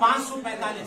545।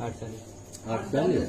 840।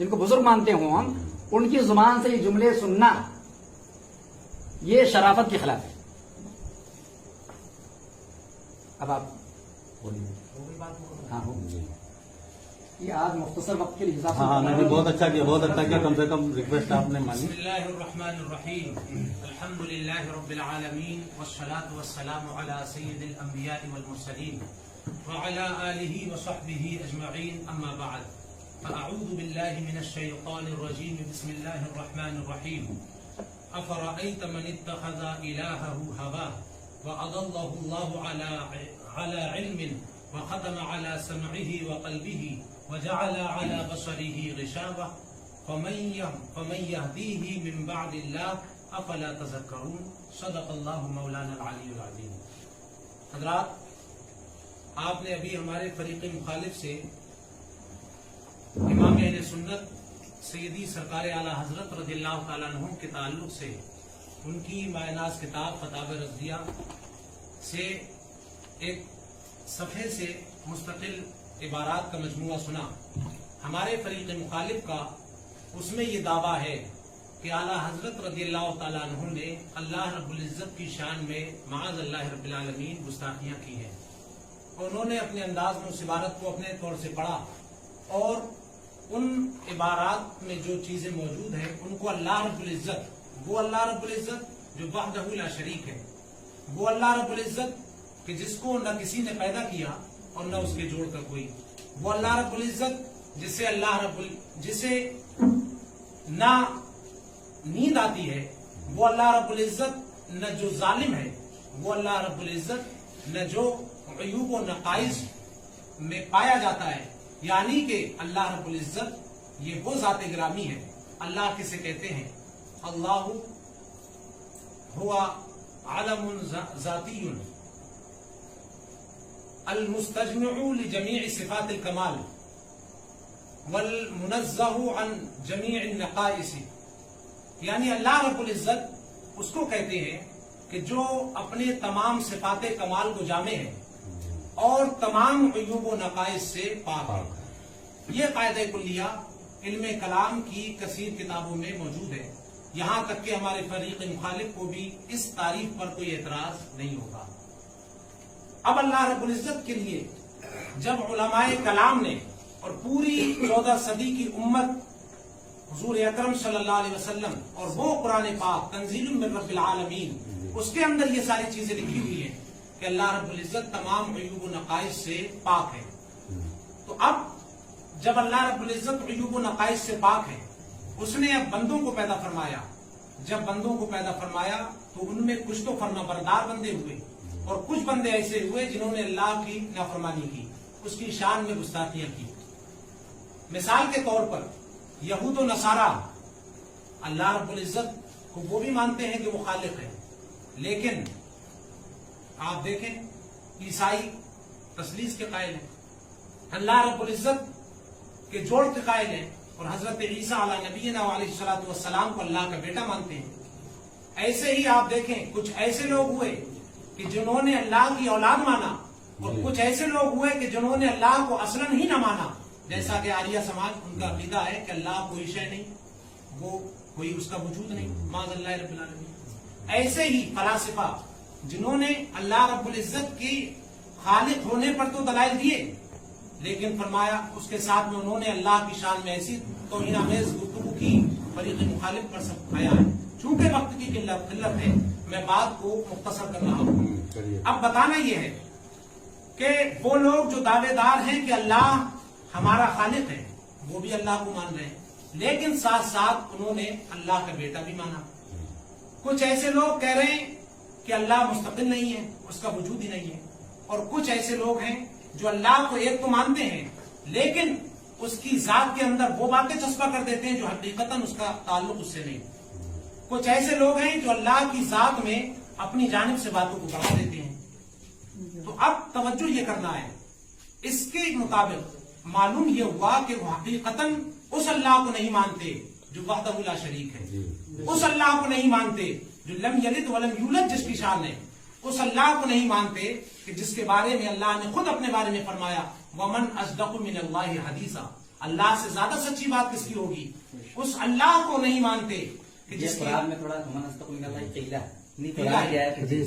جن کو بزرگ مانتے ہوں ہم، ان کی زبان سے یہ جملے سننا یہ شرافت کے خلاف ہے. اب آپ بولیے. ہاں ہو یہ آج مختصر وقت کے حساب سے ہاں نہیں بہت اچھا کیا، بہت اچھا کیا. کم سے کم ریکویسٹ آپ نے مانی. بسم اللہ الرحمن الرحیم. الحمد للہ رب العالمین والصلاة والسلام علی سید الانبیاء والمرسلین وعلی آلہ وصحبہ اجمعین. اما بعد فاعوذ باللہ من الشیطان الرجیم. بسم اللہ الرحمن الرحیم. افرأیت من اتخذ الہہ ہواہ وأضلہ اللہ علی علم وختم على سمعه وقلبه وجعل على بصره غشاوة فمن يهديه من بعد الله افلا تذكرون. صدق اللہ مولانا العلی العظیم. حضرات، آپ نے ابھی ہمارے فریق مخالف سے امام اہل سنت سیدی سرکار اعلی حضرت رضی اللہ تعالیٰ عنہ کے تعلق سے ان کی مائناز کتاب فتاوی رضیہ سے ایک صفحے سے مستقل عبارات کا مجموعہ سنا. ہمارے فریق مخالف کا اس میں یہ دعویٰ ہے کہ اعلیٰ حضرت رضی اللہ تعالیٰ عنہ نے اللہ رب العزت کی شان میں معاذ اللہ رب العالمین گستاخیاں کی ہیں. انہوں نے اپنے انداز میں اس عبارت کو اپنے طور سے پڑھا اور ان عبارات میں جو چیزیں موجود ہیں ان کو اللہ رب العزت، وہ اللہ رب العزت جو وحدہ لا شریک ہے، وہ اللہ رب العزت کہ جس کو نہ کسی نے پیدا کیا اور نہ اس کے جوڑ کا کوئی، وہ اللہ رب العزت جسے نہ نیند آتی ہے، وہ اللہ رب العزت نہ جو ظالم ہے، وہ اللہ رب العزت نہ جو عیوب و نقائص میں پایا جاتا ہے. یعنی کہ اللہ رب العزت یہ وہ ذات گرامی ہے. اللہ کسے کہتے ہیں؟ اللہ ہوا علم ذاتی المستجمع لجميع صفات الكمال والمنزہ عن جميع النقائص. یعنی اللہ رب العزت اس کو کہتے ہیں کہ جو اپنے تمام صفات کمال کو جامع ہے اور تمام عیوب و نقائص سے پاک ہے. یہ قاعدہ کلیہ علم کلام کی کثیر کتابوں میں موجود ہے. یہاں تک کہ ہمارے فریق مخالف کو بھی اس تعریف پر کوئی اعتراض نہیں ہوگا. اب اللہ رب العزت کے لیے جب علماء کلام نے اور پوری 14 صدی کی امت حضور اکرم صلی اللہ علیہ وسلم اور وہ قرآن پاک تنزیل من رب العالمین، اس کے اندر یہ ساری چیزیں لکھی ہوئی ہیں کہ اللہ رب العزت تمام عیوب و نقائص سے پاک ہے. تو اب جب اللہ رب العزت عیوب و نقائص سے پاک ہے، اس نے اب بندوں کو پیدا فرمایا. جب بندوں کو پیدا فرمایا تو ان میں کچھ تو فرما بردار بندے ہوئے اور کچھ بندے ایسے ہوئے جنہوں نے اللہ کی نافرمانی کی، اس کی شان میں گستاخیاں کی. مثال کے طور پر یہود و نصارہ اللہ رب العزت کو وہ بھی مانتے ہیں کہ وہ خالق ہے، لیکن آپ دیکھیں عیسائی تثلیث کے قائل ہیں، اللہ رب العزت کے جوڑ کے قائل ہیں اور حضرت عیسیٰ علی نبینا علیہ الصلوۃ والسلام کو اللہ کا بیٹا مانتے ہیں. ایسے ہی آپ دیکھیں کچھ ایسے لوگ ہوئے کہ جنہوں نے اللہ کی اولاد مانا اور کچھ ایسے لوگ ہوئے کہ جنہوں نے اللہ کو اصلاً ہی نہ مانا. جیسا کہ آریہ سماج، ان کا عقیدہ ہے کہ اللہ کوئی شے نہیں، وہ کوئی اس کا وجود نہیں، معاذ اللہ رب العالمین. ایسے ہی فلاسفہ جنہوں نے اللہ رب العزت کی خالق ہونے پر تو دلائل دیے، لیکن فرمایا اس کے ساتھ میں انہوں نے اللہ کی شان میں ایسی توہین آمیز گفتگو کی، فریق مخالف پر سب کھایا ہے. چونکہ وقت کی قلت ہے میں بات کو مختصر کر رہا ہوں. اب بتانا یہ ہے کہ وہ لوگ جو دعوے دار ہیں کہ اللہ ہمارا خالق ہے، وہ بھی اللہ کو مان رہے ہیں، لیکن ساتھ ساتھ انہوں نے اللہ کا بیٹا بھی مانا. کچھ ایسے لوگ کہہ رہے ہیں کہ اللہ مستقل نہیں ہے، اس کا وجود ہی نہیں ہے، اور کچھ ایسے لوگ ہیں جو اللہ کو ایک تو مانتے ہیں لیکن اس کی ذات کے اندر وہ باتیں چسپا کر دیتے ہیں جو حقیقتاً اس کا تعلق اس سے نہیں. کچھ ایسے لوگ ہیں جو اللہ کی ذات میں اپنی جانب سے باتوں کو بڑھا دیتے ہیں. تو اب توجہ یہ کرنا ہے، اس کے مطابق معلوم یہ ہوا کہ وہ حقیقتاً اس اللہ کو نہیں مانتے جو وحدہ لا شریک ہے، اس اللہ کو نہیں مانتے جو لم یلد ولم یولد جس کی شان ہے، اس اللہ کو نہیں مانتے کہ جس کے بارے میں اللہ نے خود اپنے بارے میں فرمایا وَمَنْ أَصْدَقُ مِنَ اللَّهِ حَدِيثًا. اللہ سے زیادہ سچی بات کس کی ہوگی؟ اس اللہ کو نہیں مانتے کہ یہ جس کی قرآن میں تھوڑا منستقل من اللہ قیلہ نہیں قیلہ قرآن ہے۔ کیا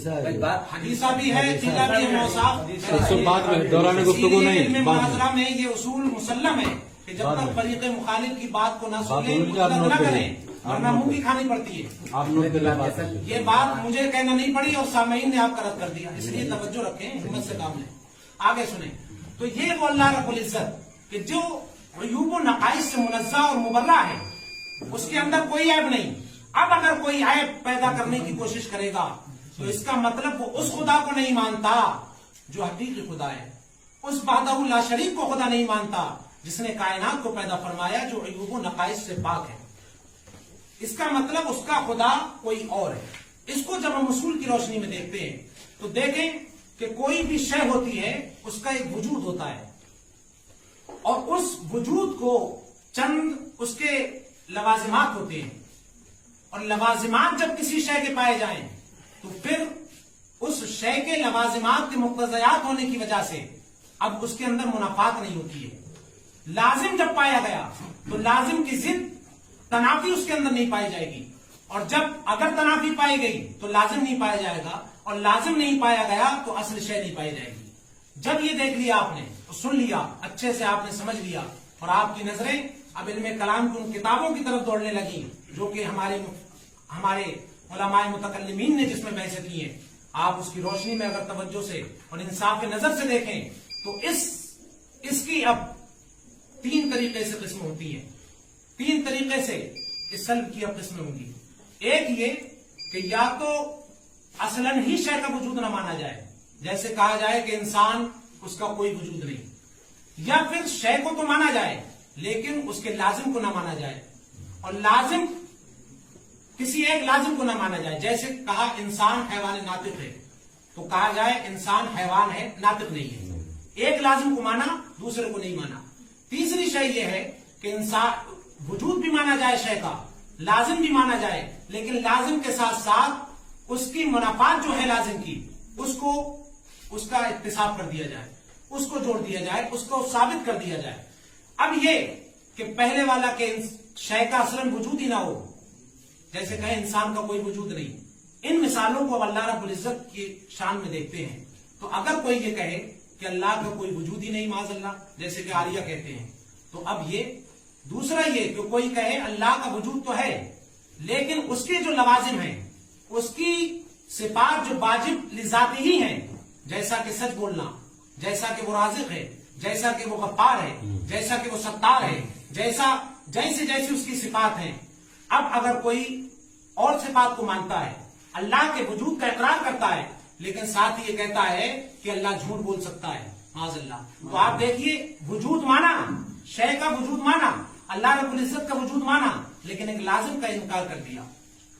ہے بھائی بات حدیثہ بھی ہے، قیلہ بھی ہے موصاف۔ سب بات میں دوران گفتگو نہیں، علم بعد میں۔ مناظرہ میں یہ اصول مسلم ہے کہ جب بعد تک میں۔ فریق مخالف کی بات کو نہ بات سنیں ہوئی کہ آپ مطلب نوٹ نہ کریں۔ کریں ورنہ منہ کی کھانی پڑتی ہے۔ آپ نوٹ کر لیں بات۔ یہ بات مجھے کہنا نہیں پڑی اور سامعین نے آپ کا رد کر دیا، اس لیے توجہ رکھیں، ہمت سے کام لیں۔ آگے سنیں، تو یہ وہ اللہ رب العزت کہ جو عیوب و نقائص سے منزہ اور مبرہ ہے، اس کے اندر کوئی عیب نہیں۔ اب اگر کوئی عیب پیدا کرنے کی کوشش کرے گا تو اس کا مطلب وہ اس خدا کو نہیں مانتا جو حقیقی خدا ہے، اس وحدہ لا شریک کو خدا نہیں مانتا جس نے کائنات کو پیدا فرمایا، جو عیوب و نقائص سے پاک ہے۔ اس کا مطلب اس کا خدا کوئی اور ہے۔ اس کو جب ہم اصول کی روشنی میں دیکھتے ہیں تو دیکھیں کہ کوئی بھی شے ہوتی ہے اس کا ایک وجود ہوتا ہے، اور اس وجود کو چند اس کے لوازمات ہوتے ہیں، اور لوازمات جب کسی شے کے پائے جائیں تو پھر اس شے کے لوازمات کے مقتضیات ہونے کی وجہ سے اب اس کے اندر منافات نہیں ہوتی ہے۔ لازم جب پایا گیا تو لازم کی ضد تنافی اس کے اندر نہیں پائی جائے گی، اور جب اگر تنافی پائی گئی تو لازم نہیں پایا جائے گا، اور لازم نہیں پایا گیا تو اصل شے نہیں پائی جائے گی۔ جب یہ دیکھ لیا آپ نے، سن لیا، اچھے سے آپ نے سمجھ لیا، اور آپ کی نظریں اب علم کلام کی ان کتابوں کی طرف دوڑنے لگی جو کہ ہمارے علماء متکلمین نے جس میں بحث کی ہیں، آپ اس کی روشنی میں اگر توجہ سے اور انصاف کی نظر سے دیکھیں تو اس کی اب 3 طریقے سے قسم ہوتی ہے، 3 طریقے سے اس سلب کی اب قسمیں ہوں گی۔ ایک یہ کہ یا تو اصلاً ہی شے کا وجود نہ مانا جائے، جیسے کہا جائے کہ انسان اس کا کوئی وجود نہیں، یا پھر شے کو تو مانا جائے لیکن اس کے لازم کو نہ مانا جائے، اور لازم کسی ایک لازم کو نہ مانا جائے، جیسے کہا انسان حیوان ناطق ہے تو کہا جائے انسان حیوان ہے، ناطق نہیں ہے۔ ایک لازم کو مانا، دوسرے کو نہیں مانا۔ تیسری شے یہ ہے کہ انسان وجود بھی مانا جائے شے کا، لازم بھی مانا جائے، لیکن لازم کے ساتھ ساتھ اس کی منافات جو ہے لازم کی اس کا اکتساب کر دیا جائے، اس کو جوڑ دیا جائے، اس کو ثابت کر دیا جائے۔ اب یہ کہ پہلے والا کہ شے کا اصلاً وجود ہی نہ ہو، جیسے کہیں انسان کا کوئی وجود نہیں، ان مثالوں کو اللہ رب العزت کی شان میں دیکھتے ہیں تو اگر کوئی یہ کہے کہ اللہ کا کوئی وجود ہی نہیں معاذ اللہ، جیسے کہ عالیہ کہتے ہیں، تو اب یہ دوسرا یہ کہ کوئی کہے اللہ کا وجود تو ہے لیکن اس کے جو لوازم ہیں، اس کی صفات جو واجب لذاتی ہی ہیں، جیسا کہ سچ بولنا، جیسا کہ وہ رازق ہے، جیسا کہ وہ غفار ہے، جیسا کہ وہ ستار ہے، جیسی اس کی صفات ہیں۔ اب اگر کوئی اور صفات کو مانتا ہے، اللہ کے وجود کا اقرار کرتا ہے لیکن ساتھ ہی یہ کہتا ہے کہ اللہ جھوٹ بول سکتا ہے معاذ اللہ، تو آپ دیکھیے وجود مانا، شے کا وجود مانا، اللہ رب العزت کا وجود مانا، لیکن ایک لازم کا انکار کر دیا۔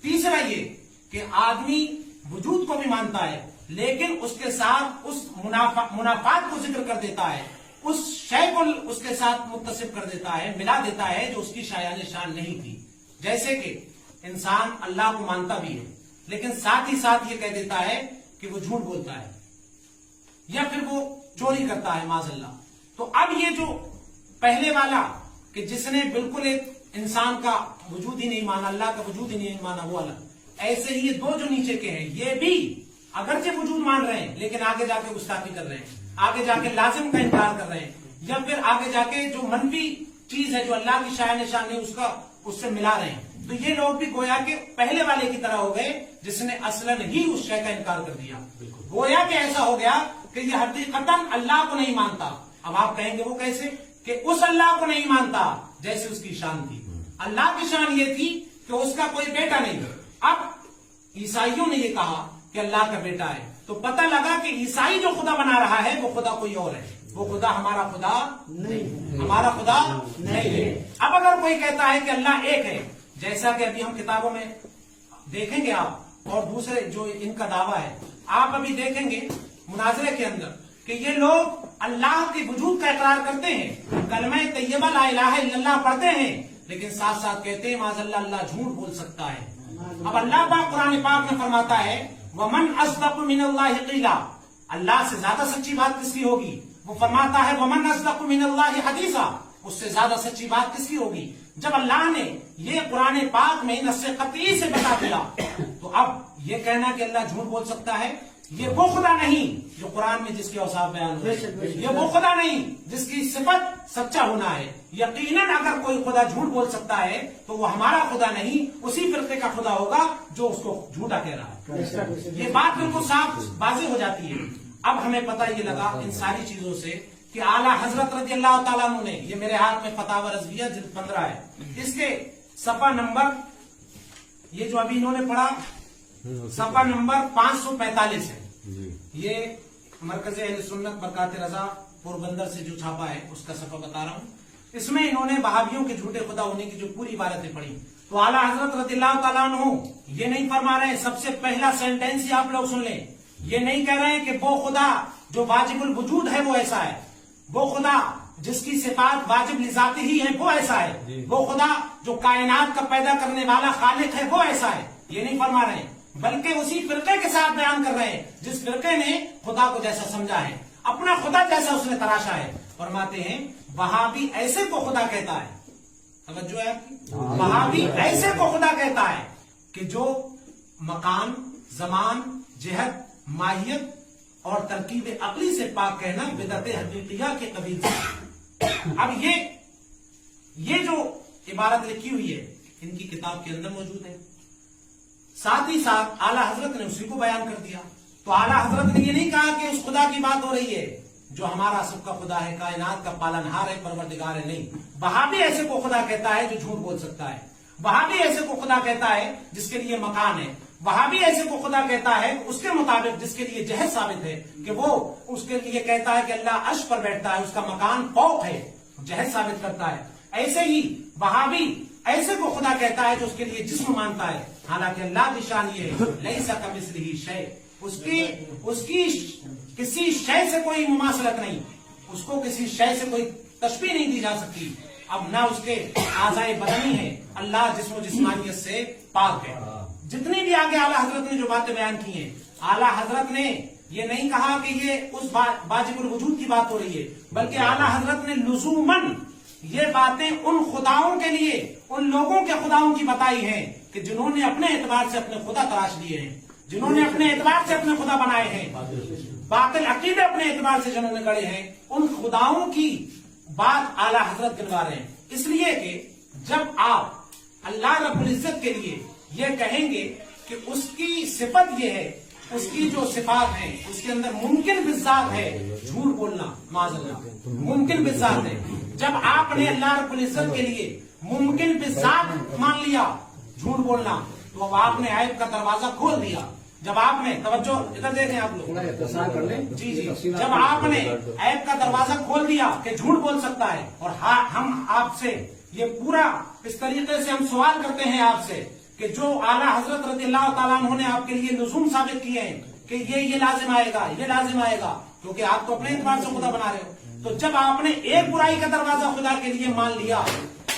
تیسرا یہ کہ آدمی وجود کو بھی مانتا ہے لیکن اس کے ساتھ اس منافات کو ذکر کر دیتا ہے، اس شے کو اس کے ساتھ متصف کر دیتا ہے، ملا دیتا ہے جو اس کی شایان شان نہیں تھی۔ جیسے کہ انسان اللہ کو مانتا بھی ہے لیکن ساتھ ہی ساتھ یہ کہہ دیتا ہے کہ وہ جھوٹ بولتا ہے یا پھر وہ چوری کرتا ہے معاذ اللہ۔ تو اب یہ جو پہلے والا کہ جس نے بالکل ایک انسان کا وجود ہی نہیں مانا، اللہ کا وجود ہی نہیں مانا، وہ الگ، ایسے ہی یہ 2 جو نیچے کے ہیں یہ بھی اگرچہ وجود مان رہے ہیں لیکن آگے جا کے گستاخی کر رہے ہیں، آگے جا کے لازم کا انکار کر رہے ہیں، یا پھر آگے جا کے جو منفی چیز ہے جو اللہ کی شایان شان ہے اس سے ملا رہے ہیں۔ تو یہ لوگ بھی گویا کہ پہلے والے کی طرح ہو گئے جس نے اصلاً ہی اس شے کا انکار کر دیا، گویا کہ ایسا ہو گیا کہ یہ حقیقتاً اللہ کو نہیں مانتا۔ اب آپ کہیں گے وہ کیسے؟ کہ اس اللہ کو نہیں مانتا جیسے اس کی شان تھی۔ اللہ کی شان یہ تھی کہ اس کا کوئی بیٹا نہیں۔ اب عیسائیوں نے یہ کہا کہ اللہ کا بیٹا ہے تو پتہ لگا کہ عیسائی جو خدا بنا رہا ہے وہ خدا کوئی اور ہے، وہ خدا ہمارا خدا نہیں، ہمارا خدا نہیں ہے۔ اب اگر کوئی کہتا ہے کہ اللہ ایک ہے، جیسا کہ ابھی ہم کتابوں میں دیکھیں گے آپ، اور دوسرے جو ان کا دعویٰ ہے آپ ابھی دیکھیں گے مناظرے کے اندر کہ یہ لوگ اللہ کے وجود کا اقرار کرتے ہیں، کلمہ طیبہ لا الہ الا اللہ پڑھتے ہیں، لیکن ساتھ ساتھ کہتے ہیں معاذ اللہ اللہ جھوٹ بول سکتا ہے۔ اب اللہ پاک قرآن پاک میں فرماتا ہے وَمَنْ أَصْدَقُ مِنَ اللَّهِ قِيلًا، اللہ سے زیادہ سچی بات کس کی ہوگی؟ وہ فرماتا ہے وَمَنْ أَصْدَقُ مِنَ اللَّهِ حَدِيثًا، اس سے زیادہ سچی بات کس کی ہوگی؟ جب اللہ نے یہ قرآن پاک میں نص قطعی سے بتا دیا تو اب یہ کہنا کہ اللہ جھوٹ بول سکتا ہے، یہ وہ خدا نہیں جو قرآن میں جس کے اوصاف بیان ہوئے، یہ وہ خدا نہیں جس کی صفت سچا ہونا ہے۔ یقیناً اگر کوئی خدا جھوٹ بول سکتا ہے تو وہ ہمارا خدا نہیں، اسی فرقے کا خدا ہوگا جو اس کو جھوٹا کہہ رہا ہے۔ یہ بات بالکل صاف واضح ہو جاتی ہے۔ اب ہمیں پتہ یہ لگا ان ساری چیزوں سے کہ اعلیٰ حضرت رضی اللہ تعالیٰ عنہ نے، یہ میرے ہاتھ میں فتاوی رضویہ جلد 15 ہے، اس کے صفحہ نمبر، یہ جو ابھی انہوں نے پڑھا صفحہ نمبر 545 ہے، یہ مرکز اہل سنت برکات رضا پوربندر سے جو چھاپا ہے اس کا صفحہ بتا رہا ہوں۔ اس میں انہوں نے وہابیوں کے جھوٹے خدا ہونے کی جو پوری عبارتیں پڑھی تو اعلیٰ حضرت رضی اللہ تعالیٰ عنہ یہ نہیں فرما رہے ہیں، سب سے پہلا سینٹینس ہی آپ لوگ سن لیں، یہ نہیں کہہ رہے ہیں کہ وہ خدا جو واجب الوجود ہے وہ ایسا ہے، وہ خدا جس کی صفات واجب لذاتی ہی ہے وہ ایسا ہے، وہ خدا جو کائنات کا پیدا کرنے والا خالق ہے وہ ایسا ہے، یہ نہیں فرما رہے ہیں، بلکہ اسی فرقے کے ساتھ بیان کر رہے ہیں جس فرقے نے خدا کو جیسا سمجھا ہے، اپنا خدا جیسا اس نے تراشا ہے۔ فرماتے ہیں وہابی ایسے کو خدا کہتا ہے، توجہ ہے آپ کی، وہابی ایسے کو خدا کہتا ہے کہ جو مکان، زمان، جہت، ماہیت اور ترکیب عقلی سے پاک کہنا بدعت حقیقیہ کے قبیل سے۔ اب یہ جو عبارت لکھی ہوئی ہے ان کی کتاب کے اندر موجود ہے، ساتھ ہی ساتھ اعلیٰ حضرت نے اسی کو بیان کر دیا۔ تو اعلیٰ حضرت نے یہ نہیں کہا کہ اس خدا کی بات ہو رہی ہے جو ہمارا سب کا خدا ہے، کائنات کا پالنہار ہے، پروردگار ہے، نہیں، وہابی ایسے کو خدا کہتا ہے جو جھوٹ بول سکتا ہے، وہابی ایسے کو خدا کہتا ہے جس کے لیے مکان ہے، وہابی ایسے کو خدا کہتا ہے اس کے مطابق جس کے لیے جہت ثابت ہے کہ وہ اس کے لیے کہتا ہے کہ اللہ عرش پر بیٹھتا ہے، اس کا مکان فوق ہے، جہت ثابت کرتا ہے۔ ایسے ہی وہابی ایسے کو خدا کہتا ہے جو اس کے لیے جسم مانتا ہے، حالانکہ اللہ کی شان یہ ہے لیس کمثلہ شیء، اس کی کسی شے سے کوئی مماثلت نہیں، اس کو کسی شے سے کوئی تشبیہ نہیں دی جا سکتی، اب نہ اس کے اعضائے بدنی ہے، اللہ جسم و جسمانیت سے پاک ہے۔ جتنی بھی آگے اعلیٰ حضرت نے جو باتیں بیان کی ہیں، اعلیٰ حضرت نے یہ نہیں کہا کہ یہ اس واجب الوجود کی بات ہو رہی ہے، بلکہ اعلیٰ حضرت نے لزوماً یہ باتیں ان خداؤں کے لیے، ان لوگوں کے خداؤں کی بتائی ہیں کہ جنہوں نے اپنے اعتبار سے اپنے خدا تراش لیے ہیں، جنہوں نے اپنے اعتبار سے اپنے خدا بنائے ہیں، باطل عقیدے اپنے اعتبار سے جنہوں نے گڑے ہیں، ان خداؤں کی بات اعلیٰ حضرت گنوا رہے ہیں۔ اس لیے کہ جب آپ اللہ رب العزت کے لیے یہ کہیں گے کہ اس کی صفت یہ ہے، اس کی جو صفات ہیں اس کے اندر ممکن بالذات ہے، جھوٹ بولنا معاذ اللہ ممکن بالذات ہے، جب آپ نے اللہ رب العزت کے لیے ممکن بالذات مان لیا جھوٹ بولنا تو اب آپ نے عیب کا دروازہ کھول دیا۔ جب آپ نے توجہ ادھر دیکھیں آپ لوگ، جی جب آپ نے عیب کا دروازہ کھول دیا کہ جھوٹ بول سکتا ہے، اور ہم آپ سے یہ پورا اس طریقے سے ہم سوال کرتے ہیں آپ سے کہ جو اعلیٰ حضرت رضی اللہ تعالیٰ عنہ نے آپ کے لیے لزوم ثابت کیے ہیں کہ یہ لازم آئے گا، یہ لازم آئے گا، کیونکہ آپ تو اپنے اعتبار سے خدا بنا رہے ہو، تو جب آپ نے ایک برائی کا دروازہ خدا کے لیے مان لیا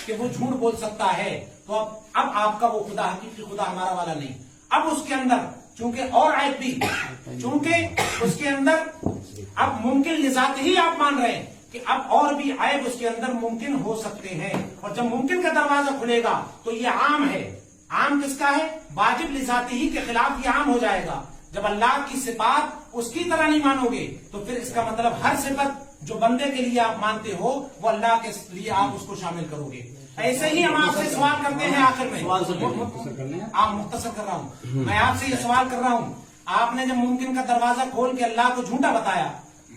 کہ وہ جھوٹ بول سکتا ہے تو اب آپ کا وہ خدا حقیقی خدا ہمارا والا نہیں، اب اس کے اندر چونکہ اور عیب بھی، چونکہ اس کے اندر اب ممکن لذات ہی آپ مان رہے ہیں کہ اب اور بھی عیب اس کے اندر ممکن ہو سکتے ہیں، اور جب ممکن کا دروازہ کھلے گا تو یہ عام ہے۔ عام کس کا ہے؟ واجب لذاتی ہی کے خلاف یہ عام ہو جائے گا۔ جب اللہ کی صفات اس کی طرح نہیں مانو گے تو پھر اس کا مطلب ہر صفت جو بندے کے لیے آپ مانتے ہو وہ اللہ کے لیے آپ اس کو شامل کرو گے۔ ایسے ہی ہم آپ سے سوال کرتے ہیں آخر میں، آپ مختصر کر رہا ہوں، میں آپ سے یہ سوال کر رہا ہوں، آپ نے جب ممکن کا دروازہ کھول کے اللہ کو جھوٹا بتایا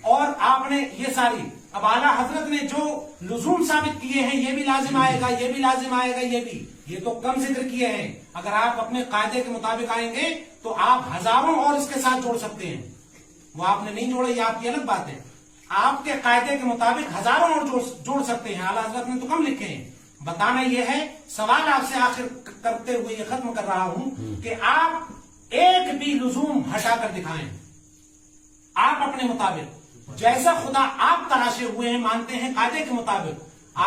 اور آپ نے یہ ساری، اب اعلیٰ حضرت نے جو لزوم ثابت کیے ہیں یہ بھی لازم آئے گا، یہ بھی لازم آئے گا، یہ تو کم ذکر کیے ہیں، اگر آپ اپنے قاعدے کے مطابق آئیں گے تو آپ ہزاروں اور اس کے ساتھ جوڑ سکتے ہیں، وہ آپ نے نہیں جوڑے یہ آپ کی الگ بات ہے، آپ کے قاعدے کے مطابق ہزاروں اور جوڑ سکتے ہیں، اعلیٰ حضرت نے تو کم لکھے ہیں۔ بتانا یہ ہے، سوال آپ سے آخر کرتے ہوئے یہ ختم کر رہا ہوں کہ آپ ایک بھی لزوم ہٹا کر دکھائیں، آپ اپنے مطابق جیسا خدا آپ تراشے ہوئے ہیں مانتے ہیں قاعدے کے مطابق،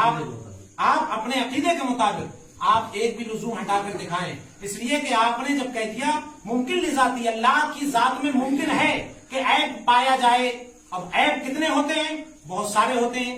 آپ اپنے عقیدے کے مطابق آپ ایک بھی لزوم ہٹا کر دکھائیں، اس لیے کہ آپ نے جب کہہ دیا ممکن لذاتی، اللہ کی ذات میں ممکن ہے کہ عیب پایا جائے، اب عیب کتنے ہوتے ہیں؟ بہت سارے ہوتے ہیں،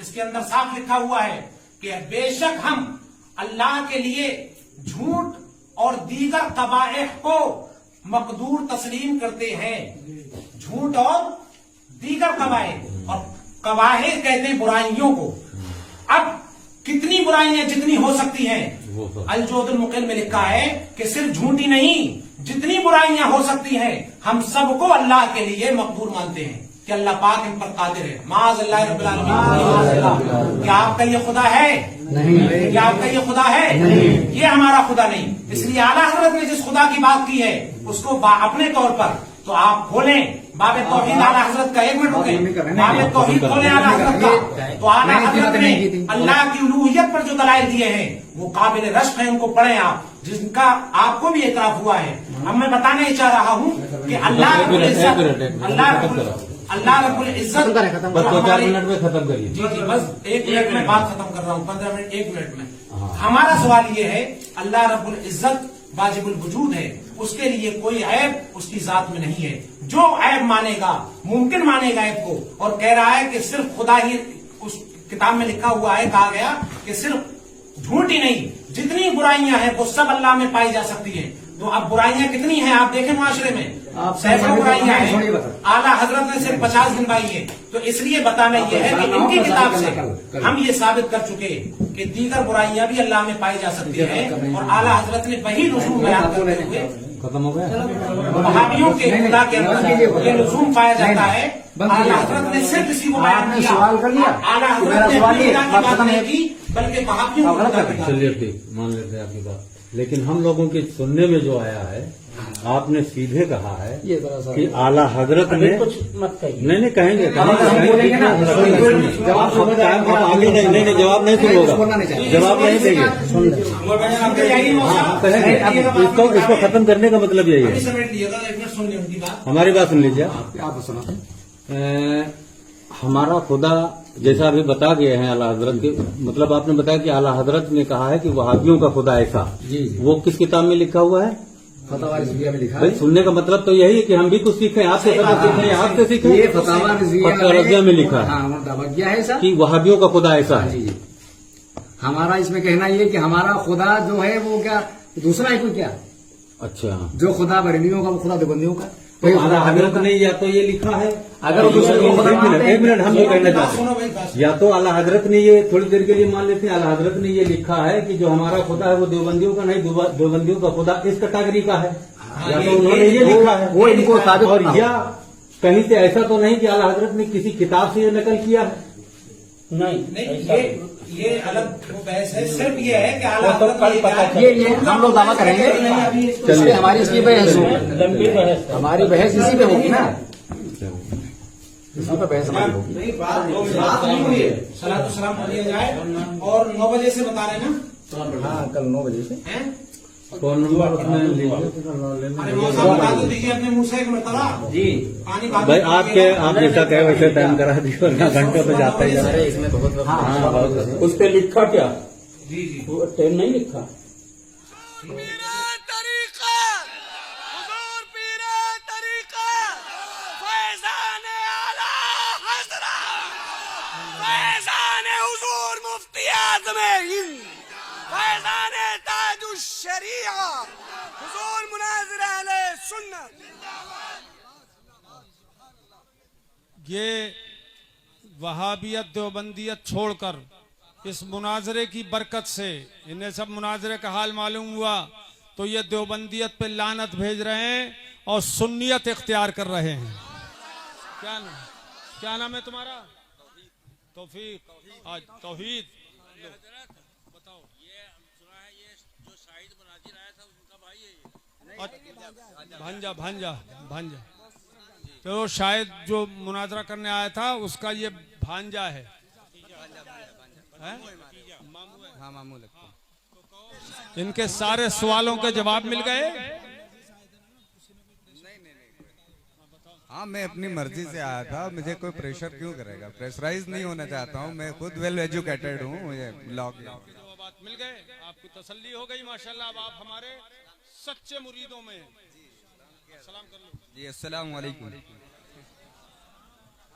اس کے اندر صاف لکھا ہوا ہے کہ بے شک ہم اللہ کے لیے جھوٹ اور دیگر قبائح کو مقدور تسلیم کرتے ہیں. جھوٹ اور دیگر قبائح، اور قبائح کہتے ہیں برائیوں کو. اب کتنی برائیاں جتنی ہو سکتی ہیں، الجود المقل میں لکھا ہے کہ صرف جھوٹی نہیں، جتنی برائیاں ہو سکتی ہیں ہم سب کو اللہ کے لیے مقبول مانتے ہیں کہ اللہ پاک ان پر قادر ہے. معاذ اللہ رب العالمین. کیا آپ کا یہ خدا ہے؟ نہیں. کیا آپ کا یہ خدا ہے؟ نہیں. یہ ہمارا خدا نہیں. اس لیے اعلیٰ حضرت نے جس خدا کی بات کی ہے اس کو اپنے طور پر تو آپ کھولیں باب توحید اعلیٰ حضرت کا. ایک منٹ رکیں، باب توحید کھولیں اعلیٰ حضرت کا. تو اعلیٰ حضرت نے اللہ کی الوہیت پر جو دلائل دیے ہیں وہ قابل رشک ہیں، ان کو پڑھیں آپ، جن کا آپ کو بھی اعتراف ہوا ہے. اب میں بتانے ہی چاہ رہا ہوں کہ اللہ رب العزت بس 2-4 منٹ میں ختم کریے. جی جی بس 1 منٹ میں بات ختم کر رہا ہوں، 15 منٹ 1 منٹ میں. ہمارا سوال یہ ہے، اللہ رب العزت واجب الوجود ہے، اس کے لیے کوئی عیب اس کی ذات میں نہیں ہے. جو عیب مانے گا، ممکن مانے گا عیب کو، اور کہہ رہا ہے کہ صرف خدا ہی، اس کتاب میں لکھا ہوا ہے، کہا گیا کہ صرف جھوٹ ہی نہیں، جتنی برائیاں ہیں وہ سب اللہ میں پائی جا سکتی ہیں. تو اب برائیاں کتنی ہیں آپ دیکھیں معاشرے میں، سینکڑوں برائیاں ہیں. اعلیٰ حضرت نے صرف 50 گنوائی ہے. تو اس لیے بتانا یہ ہے کہ ان کی کتاب سے ہم یہ ثابت کر چکے کہ دیگر برائیاں بھی اللہ میں پائی جا سکتی ہیں، اور اعلیٰ حضرت نے وہی رسوم بیان کرتے ہوئے ختم ہو گیا. وہابیوں کے خدا کے اندر یہ رسوم پایا جاتا ہے. اعلیٰ حضرت نے صرف اسی کو بیان کیا. اعلیٰ حضرت نے اپنی خدا کی بات نہیں کی بلکہ وہابیوں کو خدا کی بات. چلیے ٹھیک، مان لیتے ہیں آپ کی بات. لیکن ہم لوگوں کے سننے میں جو آیا ہے، آپ نے سیدھے کہا ہے کہ اعلیٰ حضرت نے نہیں کہیں گے جواب نہیں سن ہوگا، جواب نہیں دیں گے. اس کو ختم کرنے کا مطلب یہی ہے. ہماری بات سن لیجیے. ہمارا خدا جیسا ابھی بتا گئے ہیں اعلیٰ حضرت کے، مطلب آپ نے بتایا کہ اعلیٰ حضرت نے کہا ہے کہ وہابیوں کا خدا ایسا. وہ کس کتاب میں لکھا ہوا ہے؟ فتاوی رضویہ میں لکھا ہے. بھائی سننے کا مطلب تو یہی ہے کہ ہم بھی کچھ سیکھیں، آپ سے سیکھیں، آپ سے سیکھیں. یہ فتاوی رضویہ میں لکھا ہے دعویٰ کیا ہے سر کہ وہابیوں کا خدا ایسا ہے. جی. ہمارا اس میں کہنا یہ کہ ہمارا خدا جو ہے وہ کیا دوسرا ہے کوئی کیا؟ اچھا، جو خدا بریلیوں کا وہ خدا دیوبندیوں کا. اعلیٰ حضرت نے یا تو یہ لکھا ہے، اگر ایک منٹ ہم یہ کہنا چاہتے ہیں، یا تو اعلیٰ حضرت نے یہ تھوڑی دیر کے لیے مان لیتے ہیں، اعلیٰ حضرت نے یہ لکھا ہے کہ جو ہمارا خدا ہے وہ دیوبندیوں کا نہیں، دیوبندیوں کا خدا اس کیٹاگری کا ہے، یا تو انہوں نے یہ لکھا ہے وہ ان کو ثابت اور یا کہیں سے ایسا تو نہیں کہ اعلیٰ حضرت نے کسی کتاب سے یہ نقل کیا ہے. نہیں، یہ الگ بحث ہے. صرف یہ ہے کہ اعلیٰ حضرت یہ ہم لوگ دعویٰ کریں گے. ہماری اس کی بحث ہوگی، ہماری بحث اسی پہ ہوگی نا، اسی پہ بحث ہماری ہوگی. صلاۃ والسلام پڑھ لیا جائے اور 9 بجے سے بتا رہے نا. ہاں کل 9 بجے سے. فون نمبر اس میں لیجیے. ارے موسم بتا تو دیجیے اپنے منہ سے ایک مرتبہ. جی پانی بھائی آپ جیسا کہے ویسے ٹائم کرا دیجیے، ورنہ گھنٹوں پہ جاتا ہی جا رہا ہے. اس میں بہت ہاں بہت. اس پہ لکھا کیا؟ جی جی وہ ٹائم نہیں لکھا. یہ وہابیت دیوبندیت چھوڑ کر اس مناظرے کی برکت سے انہیں سب مناظرے کا حال معلوم ہوا تو یہ دیوبندیت پہ لعنت بھیج رہے ہیں اور سنیت اختیار کر رہے ہیں. کیا نام ہے تمہارا؟ توفیق. آج توحید بتاؤ. بھانجا تو شاید جو مناظرہ کرنے آیا تھا اس کا یہ بھانجا ہے. ان کے سارے سوالوں کے جواب مل گئے. ہاں میں اپنی مرضی سے آیا تھا، مجھے کوئی پریشر کیوں کرے گا؟ پریشرائز نہیں ہونا چاہتا ہوں، میں خود ویل ایجوکیٹڈ ہوں. مجھے لا بات مل گئے، آپ کو تسلی ہو گئی. ماشاءاللہ اب آپ ہمارے سچے مریدوں میں. سلام کر لو. جی السلام علیکم.